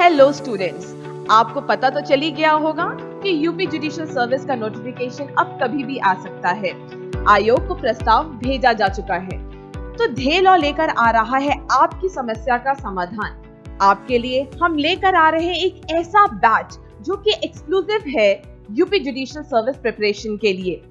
Hello students, आपको पता तो चल ही गया होगा कि यूपी जुडिशियल सर्विस का नोटिफिकेशन अब कभी भी आ सकता है। आयोग को प्रस्ताव भेजा जा चुका है, तो ढे लॉ लेकर आ रहा है आपकी समस्या का समाधान। आपके लिए हम लेकर आ रहे हैं एक ऐसा बैच जो कि एक्सक्लूसिव है यूपी जुडिशियल सर्विस प्रिपरेशन के लिए।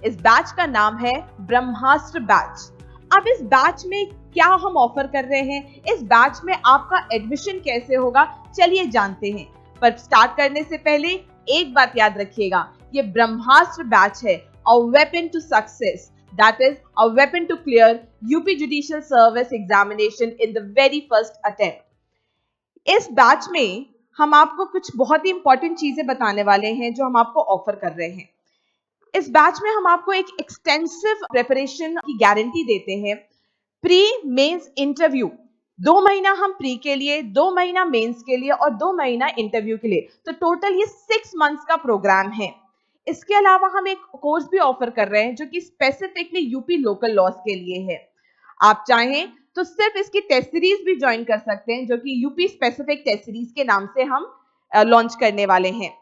इस बैच का नाम है ब्रह्मास्त्र बैच। अब इस बैच में क्या हम ऑफर कर रहे हैं, इस बैच में आपका एडमिशन कैसे होगा, चलिए जानते हैं। पर स्टार्ट करने से पहले एक बात याद रखिएगा, ये ब्रह्मास्त्र बैच है, a weapon to success, that is a weapon to clear UP judicial service examination in the very first attempt. इस बैच में हम आपको कुछ बहुत ही इंपॉर्टेंट चीजें बताने वाले हैं जो हम आपको ऑफर कर रहे हैं। इस बैच में हम आपको एक एक्सटेंसिव प्रिपरेशन की गारंटी देते हैं। प्री मेंस इंटरव्यू 2 महीना हम प्री के लिए, 2 महीना मेंस के लिए और 2 महीना इंटरव्यू के लिए, तो टोटल ये 6 मंथ्स का प्रोग्राम है। इसके अलावा हम एक कोर्स भी ऑफर कर रहे हैं जो कि स्पेसिफिकली यूपी लोकल लॉज के लिए है। आप चाहें तो सिर्फ इसकी टेस्ट सीरीज भी ज्वाइन कर सकते हैं, जो कि यूपी स्पेसिफिक टेस्ट सीरीज के नाम से हम लॉन्च करने वाले हैं।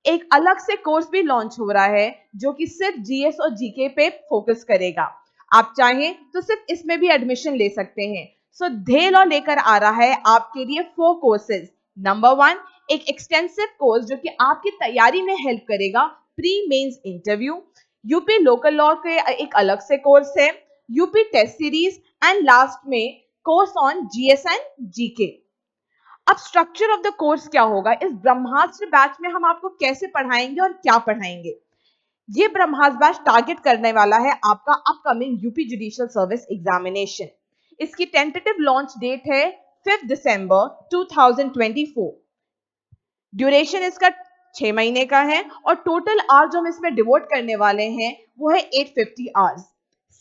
एक अलग से कोर्स भी लॉन्च हो रहा है जो कि सिर्फ जीएस और जीके पे फोकस करेगा। आप चाहें तो सिर्फ इसमें भी एडमिशन ले सकते हैं। सो ढे लॉ लेकर आ रहा है आपके लिए 4 कोर्सेज। नंबर 1, एक एक्सटेंसिव कोर्स जो कि आपकी तैयारी में हेल्प करेगा, pre mains interview. UP local law के एक अलग से कोर्स है, UP test series and last में course on GS and GK. अब स्ट्रक्चर ऑफ द कोर्स क्या होगा, इस ब्रह्मास्त्र बैच में हम आपको कैसे पढ़ाएंगे और क्या पढ़ाएंगे। ये ब्रह्मास्त्र बैच टारगेट करने वाला है आपका upcoming UP judicial service examination. इसकी टेंटेटिव लॉन्च डेट है 5 दिसंबर 2024। ड्यूरेशन इसका 6 महीने का है और टोटल आवर जो हम इसमें डिवोट करने वाले हैं वो है 850 आवर्स।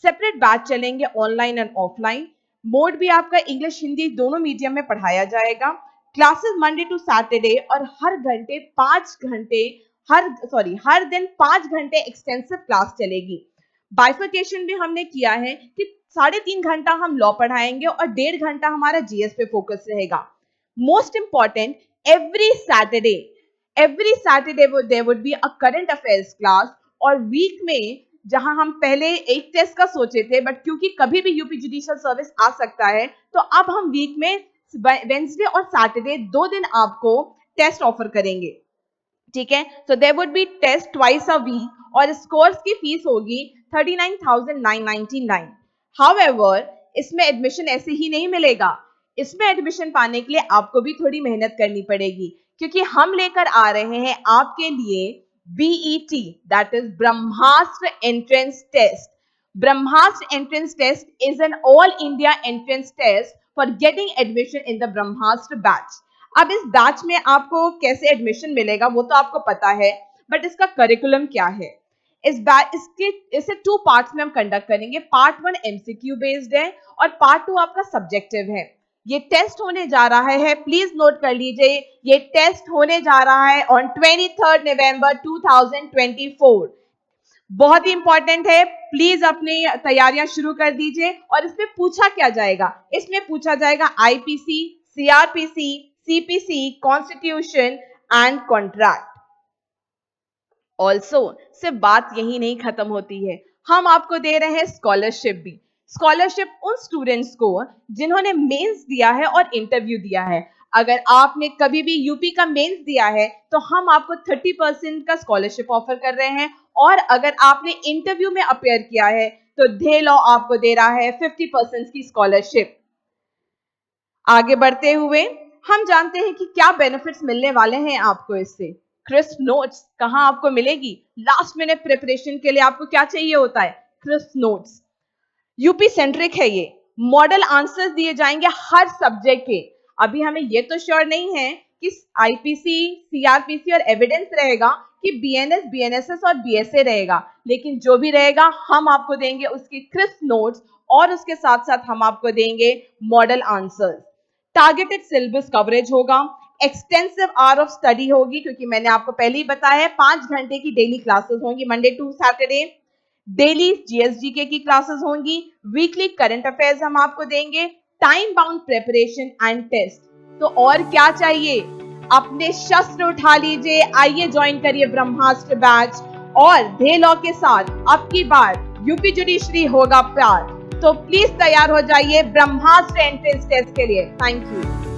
सेपरेट बैच चलेंगे ऑनलाइन एंड ऑफलाइन। मोड भी आपका इंग्लिश हिंदी दोनों मीडियम में पढ़ाया जाएगा। क्लासेस मंडे टू सैटरडे और हर दिन 5 घंटे एक्सटेंसिव क्लास चलेगी। बाइफिकेशन भी हमने किया है कि 3.5 घंटा हम लॉ पढ़ाएंगे और 1.5 घंटा हमारा जीएस पे फोकस रहेगा। Most important, every Saturday there would be a current affairs class। और वीक में जहां हम पहले एक टेस्ट का सोचे थे, बट क्योंकि कभी भी यूपी जुडिशियल सर्विस आ सकता है, तो अब हम वीक में वेंसडे और सैटरडे 2 दिन आपको टेस्ट ऑफर करेंगे। ठीक है, so there would be test twice a week और इस कोर्स की फीस होगी 39,999। हाउएवर, इसमें एडमिशन ऐसे ही नहीं मिलेगा। इसमें एडमिशन पाने के लिए आपको भी थोड़ी मेहनत करनी पड़ेगी, क्योंकि हम लेकर आ रहे हैं आपके लिए BET, that is Brahmastra entrance test. Brahmastra entrance test is an all India entrance test for getting admission in the Brahmastra batch. अब इस बैच में आपको कैसे एडमिशन मिलेगा वो तो आपको पता है, बट इसका करिकुलम क्या है। इसे 2 पार्ट्स में हम कंडक्ट करेंगे। पार्ट 1 एमसीक्यू बेस्ड है और पार्ट 2 आपका सब्जेक्टिव है। ये टेस्ट होने जा रहा है, प्लीज नोट कर लीजिए, ये टेस्ट होने जा रहा है ऑन 23 नवंबर 2024। बहुत ही इंपॉर्टेंट है, प्लीज अपनी तैयारियां शुरू कर दीजिए। और इसमें पूछा क्या जाएगा, इसमें पूछा जाएगा IPC, CrPC, CPC, constitution and contract. Also सिर्फ बात यही नहीं खत्म होती है, हम आपको दे रहे हैं स्कॉलरशिप भी। स्कॉलरशिप उन स्टूडेंट्स को जिन्होंने मेंस दिया है और इंटरव्यू दिया है। अगर आपने कभी भी यूपी का मेंस दिया है तो हम आपको 30% का स्कॉलरशिप ऑफर कर रहे हैं, और अगर आपने इंटरव्यू में अपेयर किया है तो ढे लॉ आपको दे रहा है 50% की स्कॉलरशिप। आगे बढ़ते हुए हम जानते हैं कि क्या बेनिफिट्स मिलने वाले हैं आपको इससे। क्रिस्प नोट्स कहां आपको मिलेगी, लास्ट मिनट प्रिपरेशन के लिए आपको क्या चाहिए होता है, क्रिस्प नोट्स। यूपी सेंट्रिक है ये, मॉडल आंसर्स दिए जाएंगे हर सब्जेक्ट के। अभी हमें ये तो श्योर नहीं है कि आईपीसी, सीआरपीसी और एविडेंस रहेगा कि बीएनएस, बीएनएसएस और बीएसए रहेगा, लेकिन जो भी रहेगा हम आपको देंगे उसके क्रिस्प नोट्स और उसके साथ साथ हम आपको देंगे model answers. Targeted syllabus coverage होगा, एक्सटेंसिव आवर ऑफ स्टडी होगी, क्योंकि मैंने आपको पहले ही बताया है 5 घंटे की डेली क्लासेस होंगी Monday to Saturday. Daily GS GK की क्लासेस होंगी, वीकली करंट अफेयर्स हम आपको देंगे, time bound preparation and test. तो और क्या चाहिए, अपने शस्त्र उठा लीजिए, आइए ज्वाइन करिए ब्रह्मास्त्र बैच और धे लॉ के साथ अब की बार यूपी जुडिशरी होगा प्यार। तो प्लीज तैयार हो जाइए ब्रह्मास्त्र एंट्रेंस टेस्ट के लिए। Thank you.